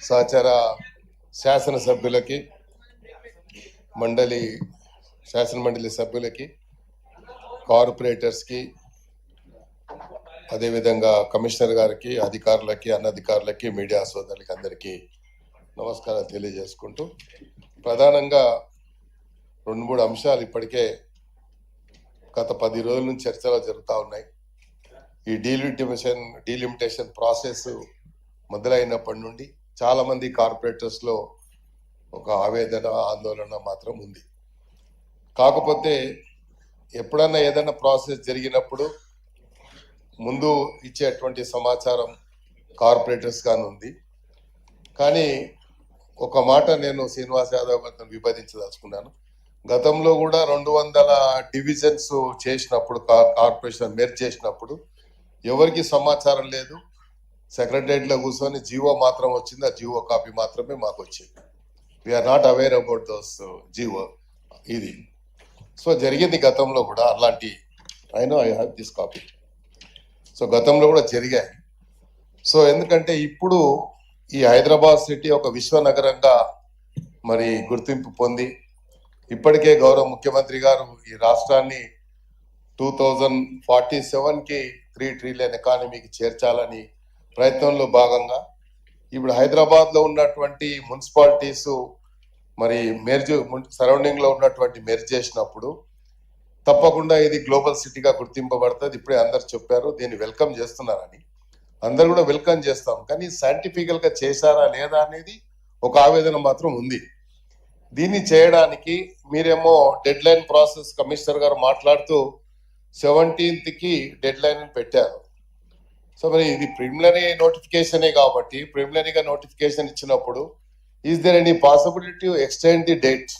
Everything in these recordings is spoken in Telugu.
సహచర శాసనసభ్యులకి శాసన మండలి సభ్యులకి, కార్పొరేటర్స్కి, అదేవిధంగా కమిషనర్ గారికి, అధికారులకి, అనధికారులకి, మీడియా సోదరులకి అందరికీ నమస్కారాలు తెలియజేసుకుంటూ, ప్రధానంగా 2-3 అంశాలు ఇప్పటికే గత 10 రోజుల నుంచి చర్చలు జరుగుతూ ఉన్నాయి. ఈ డీలిమిటేషన్ ప్రాసెస్ మొదలైనప్పటి నుండి చాలా మంది కార్పొరేటర్స్ లో ఒక ఆవేదన, ఆందోళన మాత్రం ఉంది. కాకపోతే ఎప్పుడన్నా ఏదైనా ప్రాసెస్ జరిగినప్పుడు ముందు ఇచ్చేటువంటి సమాచారం కార్పొరేటర్స్ గాని ఉంది. కానీ ఒక మాట నేను శ్రీనివాస్ యాదవ్ గారితో విభజించదలుచుకున్నాను. గతంలో కూడా 200 డివిజన్స్ చేసినప్పుడు, కార్పొరేషన్ మెర్జ్ చేసినప్పుడు ఎవరికి సమాచారం లేదు. సెక్రటరియట్ లో కూర్చొని జీవో మాత్రం వచ్చింది, ఆ జీవో కాపీ మాత్రమే మాకు వచ్చింది. We are not aware about those G O. ఇది సో జరిగింది గతంలో కూడా అలాంటి. I know I have this copy. So గతంలో కూడా జరిగాయి. సో ఎందుకంటే ఇప్పుడు ఈ హైదరాబాద్ సిటీ ఒక విశ్వనగరంగా మరి గుర్తింపు పొంది, ఇప్పటికే గౌరవ ముఖ్యమంత్రి గారు ఈ రాష్ట్రాన్ని 2047కి 3 ట్రిలియన్ ఎకానమీకి చేర్చాలని ప్రయత్నంలో భాగంగా ఇప్పుడు హైదరాబాద్ లో ఉన్నటువంటి మున్సిపాలిటీస్ మరి సరౌండింగ్ లో ఉన్నటువంటి మెర్జ్ చేసినప్పుడు తప్పకుండా ఇది గ్లోబల్ సిటీగా గుర్తింపబడుతుంది. ఇప్పుడే అందరు చెప్పారు, దీన్ని వెల్కమ్ చేస్తున్నారని. అందరు కూడా వెల్కమ్ చేస్తాం, కానీ సైంటిఫికల్ గా చేశారా లేదా అనేది ఒక ఆవేదన మాత్రం ఉంది. దీన్ని చేయడానికి మీరేమో డెడ్ లైన్ ప్రాసెస్, కమిషనర్ గారు మాట్లాడుతూ 17th కి డెడ్ లైన్ పెట్టారు. సో మరి ఇది ప్రిలిమినరీ నోటిఫికేషనే కాబట్టి ప్రిలిమినరీగా నోటిఫికేషన్ ఇచ్చినప్పుడు is there any possibility to extend the date?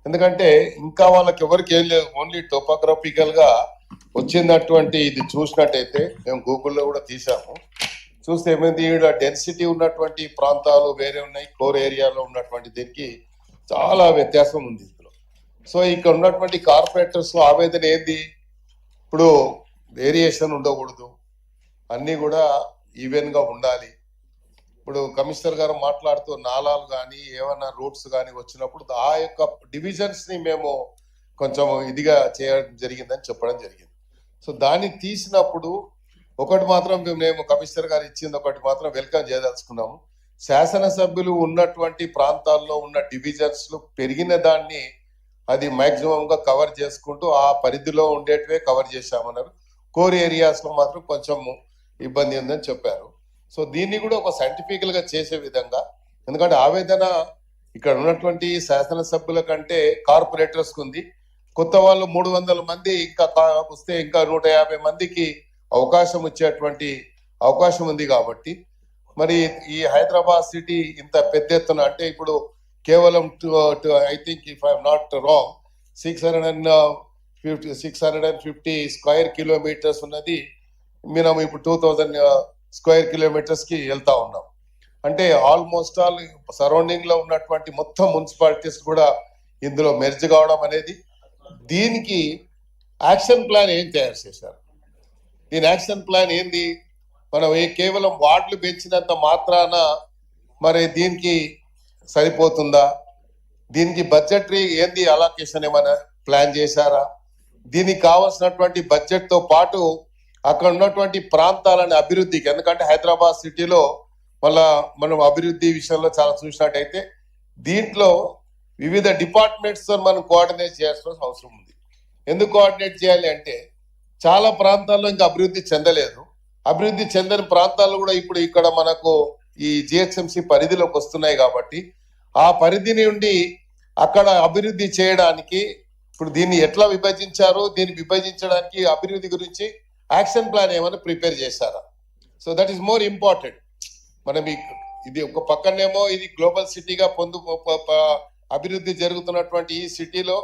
ఎందుకంటే ఇంకా వాళ్ళకి ఎవరికి ఏం లేదు, ఓన్లీ టోపోగ్రఫికల్ గా వచ్చినటువంటి ఇది చూసినట్టయితే మేము గూగుల్లో కూడా తీసాము. చూస్తే ఏమైంది, ఈడ డెన్సిటీ ఉన్నటువంటి ప్రాంతాలు వేరే ఉన్నాయి, కోర్ ఏరియాలో ఉన్నటువంటి దీనికి చాలా వ్యత్యాసం ఉంది ఇందులో. సో ఇక్కడ ఉన్నటువంటి కార్పొరేటర్స్ ఆవేదన ఏంది, ఇప్పుడు వేరియేషన్ ఉండకూడదు, అన్నీ కూడా ఈవెన్ గా ఉండాలి. ఇప్పుడు కమిషనర్ గారు మాట్లాడుతూ నాలాలు కానీ ఏమైనా రూట్స్ కానీ వచ్చినప్పుడు ఆ యొక్క డివిజన్స్ ని మేము కొంచెం ఇదిగా చేయడం జరిగిందని చెప్పడం జరిగింది. సో దాన్ని తీసినప్పుడు ఒకటి మాత్రం మేము కమిషనర్ గారు ఇచ్చింది ఒకటి మాత్రం వెల్కమ్ చేయదలుచుకున్నాము. శాసనసభ్యులు ఉన్నటువంటి ప్రాంతాల్లో ఉన్న డివిజన్స్ లో పెరిగిన దాన్ని అది మాక్సిమం గా కవర్ చేసుకుంటూ ఆ పరిధిలో ఉండేటివే కవర్ చేశామన్నారు. కోర్ ఏరియాస్ లో మాత్రం కొంచెం ఇబ్బంది ఉందని చెప్పారు. సో దీన్ని కూడా ఒక సైంటిఫికల్ గా చేసే విధంగా, ఎందుకంటే ఆవేదన ఇక్కడ ఉన్నటువంటి శాసనసభ్యుల కంటే కార్పొరేటర్స్ ఉంది. కొత్త వాళ్ళు 300 మంది ఇంకా వస్తే ఇంకా 150 మందికి అవకాశం వచ్చేటువంటి అవకాశం ఉంది. కాబట్టి మరి ఈ హైదరాబాద్ సిటీ ఇంత పెద్ద ఎత్తున, అంటే ఇప్పుడు కేవలం I think if I'm not wrong 650 square kilometres ఉన్నది. మనం ఇప్పుడు 2000 స్క్వేర్ కిలోమీటర్స్ కి వెళ్తా ఉన్నాం. అంటే ఆల్మోస్ట్ ఆల్ సరౌండింగ్ లో ఉన్నటువంటి మొత్తం మున్సిపాలిటీస్ కూడా ఇందులో మెర్జ్ కావడం అనేది, దీనికి యాక్షన్ ప్లాన్ ఏం తయారు చేశారు? దీని యాక్షన్ ప్లాన్ ఏంది? మనం కేవలం వార్డులు పెంచినంత మాత్రాన మరి దీనికి సరిపోతుందా? దీనికి బడ్జెటరీ ఏంది, అలొకేషన్ ఏమైనా ప్లాన్ చేశారా? దీనికి కావాల్సినటువంటి బడ్జెట్ తో పాటు అక్కడ ఉన్నటువంటి ప్రాంతాలని అభివృద్ధికి, ఎందుకంటే హైదరాబాద్ సిటీలో మళ్ళా మనం అభివృద్ధి విషయంలో చాలా చూసినట్టయితే దీంట్లో వివిధ డిపార్ట్మెంట్స్ తో మనం కోఆర్డినేట్ చేయాల్సిన అవసరం ఉంది. ఎందుకు కోఆర్డినేట్ చేయాలి అంటే చాలా ప్రాంతాల్లో ఇంకా అభివృద్ధి చెందలేదు. అభివృద్ధి చెందని ప్రాంతాలు కూడా ఇప్పుడు ఇక్కడ మనకు ఈ జిహెచ్ఎంసి పరిధిలోకి వస్తున్నాయి. కాబట్టి ఆ పరిధి నుండి అక్కడ అభివృద్ధి చేయడానికి ఇప్పుడు దీన్ని ఎట్లా విభజించారు, దీన్ని విభజించడానికి అభివృద్ధి గురించి యాక్షన్ ప్లాన్ ఏమైనా ప్రిపేర్ చేశారా? So that is more important. మనం ఇది ఒక పక్కనేమో ఇది గ్లోబల్ సిటీగా అభివృద్ధి జరుగుతున్నటువంటి ఈ సిటీలో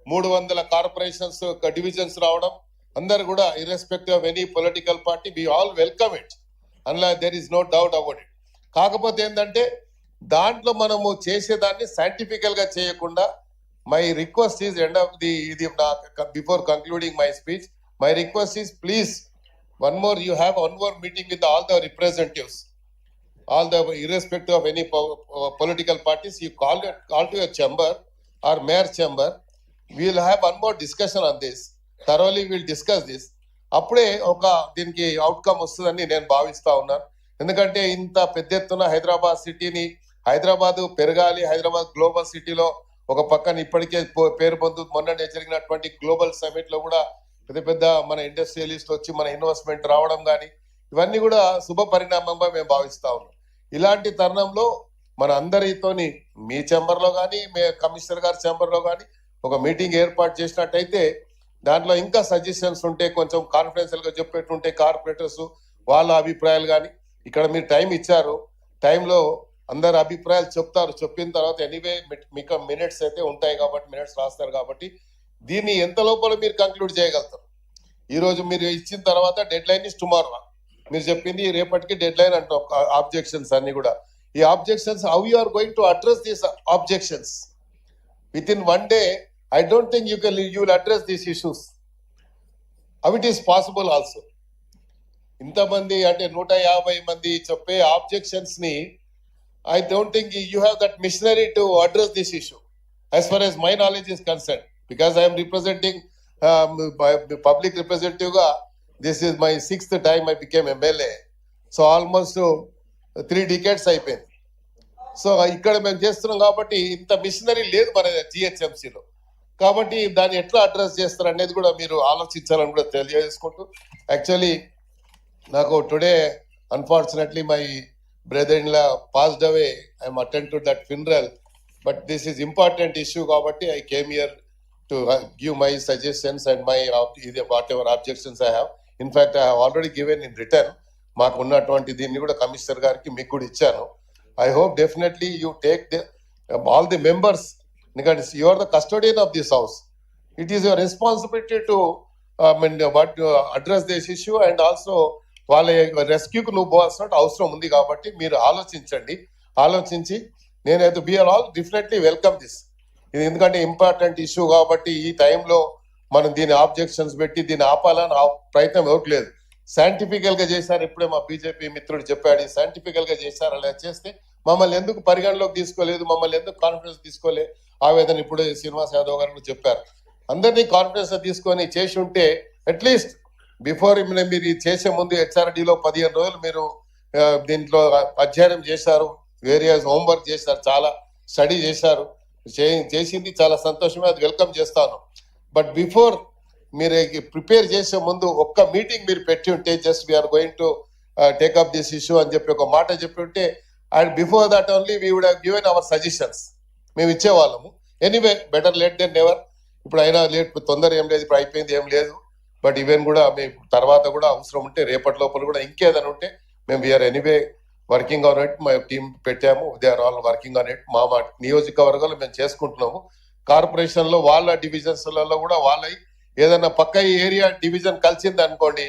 300 కార్పొరేషన్స్ డివిజన్స్ రావడం, అందరు కూడా irrespective of any political party we all welcome it, అందులో there is no doubt about it. కాకపోతే ఏంటంటే దాంట్లో మనము చేసేదాన్ని సైంటిఫికల్ గా చేయకుండా, my request is end of the ఇది before concluding my speech, my request is please one more meeting with all the representatives. all the irrespective of any political parties, you call to your chamber or mayor chamber. We will have one more discussion on this. Thoroughly we'll discuss this. అప్పుడే ఒక దీనికి అవుట్కమ్ వస్తుందని నేను భావిస్తా ఉన్నాను. ఎందుకంటే ఇంత పెద్ద ఎత్తున హైదరాబాద్ సిటీని, హైదరాబాద్ పెరగాలి, హైదరాబాద్ గ్లోబల్ సిటీలో ఒక పక్కన ఇప్పటికే పేరు పొందు మొన్ననే జరిగినటువంటి గ్లోబల్ సమిట్ లో కూడా పెద్ద పెద్ద మన ఇండస్ట్రియలిస్ట్ వచ్చి మన ఇన్వెస్ట్మెంట్ రావడం కానీ ఇవన్నీ కూడా శుభ పరిణామంగా మేము భావిస్తా ఉన్నాం. ఇలాంటి తరుణంలో మన అందరితోని మీ ఛాంబర్ లో కానీ కమిషనర్ గారి ఛాంబర్ లో కానీ ఒక మీటింగ్ ఏర్పాటు చేసినట్టయితే దాంట్లో ఇంకా సజెషన్స్ ఉంటే కొంచెం కాన్ఫిడెన్షియల్ గా చెప్పేటుంటే కార్పొరేటర్స్ వాళ్ళ అభిప్రాయాలు కానీ ఇక్కడ మీరు టైం ఇచ్చారు, టైంలో అందరు అభిప్రాయాలు చెప్తారు. చెప్పిన తర్వాత ఎనీవే మీకు మినిట్స్ అయితే ఉంటాయి కాబట్టి మినిట్స్ రాస్తారు కాబట్టి దీన్ని ఎంత లోపల మీరు కంక్లూడ్ చేయగలుగుతారు. ఈ రోజు మీరు ఇచ్చిన తర్వాత డెడ్ లైన్ ఇస్ టుమారో. మీరు చెప్పింది రేపటికి డెడ్ లైన్ అంటాం. ఆబ్జెక్షన్స్ అన్ని కూడా ఈ objections how you are going to address these objections within one day. I don't think you will address these issues. How it is possible also. ఇంతమంది అంటే 150 మంది చెప్పే ఆబ్జెక్షన్స్ ని I don't think you have that machinery to address this issue as far as my knowledge is concerned, because I am representing public representative ga. This is my 6th time I became MLA, so almost 3 decades అయిపోయింది. సో ఇక్కడ మేము చేస్తున్నాం కాబట్టి ఇంత మిషనరీ లేదు మన జిహెచ్ఎంసీలో. కాబట్టి దాన్ని ఎట్లా అడ్రస్ చేస్తారు అనేది కూడా మీరు ఆలోచించాలని కూడా తెలియజేసుకుంటూ, యాక్చువల్లీ నాకు today unfortunately my brother in law passed away. I'm attend to that funeral, but this is important issue కాబట్టి I came here to give my suggestions and my whatever objections I have. In fact I have already given in return. మాకు ఉన్నటువంటి దీన్ని కూడా కమిషనర్ గారికి మీకు కూడా ఇచ్చాను. I hope definitely you take all the members, because you are the custodian of this house. It is your responsibility to address this issue, and also వాళ్ళ రెస్క్యూకు నువ్వు పోవాల్సిన అవసరం ఉంది కాబట్టి మీరు ఆలోచించి నేనైతే we are all definitely welcome this. ఇది ఎందుకంటే ఇంపార్టెంట్ ఇష్యూ కాబట్టి ఈ టైంలో మనం దీని ఆబ్జెక్షన్స్ పెట్టి దీన్ని ఆపాలని ప్రయత్నం ఎవరికి లేదు. సైంటిఫికల్ గా చేశారు. ఇప్పుడే మా బీజేపీ మిత్రుడు చెప్పాడు, సైంటిఫికల్ గా చేశారు. అలా చేస్తే మమ్మల్ని ఎందుకు పరిగణలోకి తీసుకోలేదు, మమ్మల్ని ఎందుకు కాన్ఫిడెన్స్ తీసుకోలేదు ఆవేదన ఇప్పుడే శ్రీనివాస్ యాదవ్ గారు చెప్పారు. అందరినీ కాన్ఫిడెన్స్ తీసుకొని చేసి ఉంటే అట్లీస్ట్ బిఫోర్ మీరు చేసే ముందు హెచ్ఆర్డీలో 15 రోజులు మీరు దీంట్లో అధ్యయనం చేశారు, వేరియస్ హోంవర్క్ చేశారు, చాలా స్టడీ చేశారు. చేసింది చాలా సంతోషమే, అది వెల్కమ్ చేస్తాను. బట్ బిఫోర్ మీరు ప్రిపేర్ చేసే ముందు ఒక్క మీటింగ్ మీరు పెట్టి ఉంటే, just we're going to take up this issue అని చెప్పి ఒక మాట చెప్పి ఉంటే, and before that only we would have given our suggestions, మేము ఇచ్చేవాళ్ళము. Anyway better late than never. ఇప్పుడు అయినా లేట్, తొందర ఏం లేదు, ఇప్పుడు అయిపోయింది ఏం లేదు. బట్ ఈవెన్ కూడా మేము తర్వాత కూడా అవసరం ఉంటే రేపటి లోపల కూడా ఇంకేదైనా ఉంటే మేము we are anyway working on it. మా టీం పెట్టాము, they are all working on it. మా నియోజకవర్గాలు మేము చేసుకుంటున్నాము. కార్పొరేషన్ లో వాళ్ళ డివిజన్స్లలో కూడా వాళ్ళ ఏదైనా పక్క ఏరియా డివిజన్ కలిసింది అనుకోండి,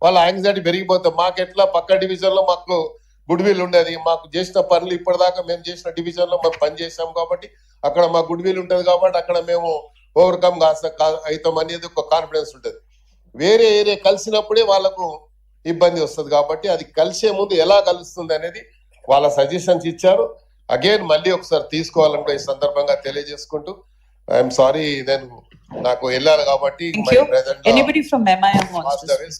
వాళ్ళ యాంగ్జైటీ పెరిగిపోతాం. మాకెట్లా పక్క డివిజన్ లో మాకు గుడ్ విల్ ఉండేది, మాకు చేసిన పనులు ఇప్పటిదాకా మేము చేసిన డివిజన్ లో మేము పని చేసాం కాబట్టి అక్కడ మా గుడ్ విల్ ఉంటుంది కాబట్టి అక్కడ మేము ఓవర్కమ్ అవుతాం అనేది ఒక కాన్ఫిడెన్స్ ఉంటుంది. వేరే ఏరియా కలిసినప్పుడే వాళ్ళకు ఇబ్బంది వస్తుంది కాబట్టి అది కలిసే ముందు ఎలా కలుస్తుంది అనేది వాళ్ళ సజెషన్స్ ఇచ్చారు. అగైన్ మళ్ళీ ఒకసారి తీసుకోవాలని ఈ సందర్భంగా తెలియజేసుకుంటూ, ఐఎమ్ సారీ నేను నాకు వెళ్ళాలి కాబట్టి. Anybody from MIM wants to speak?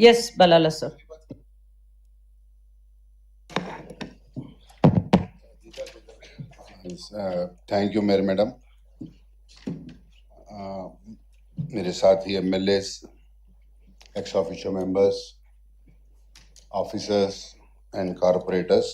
Yes, Balala sir. Thank you मेरे मैडम. मेरे साथ ही MLAs, ex officio members, officers and corporators,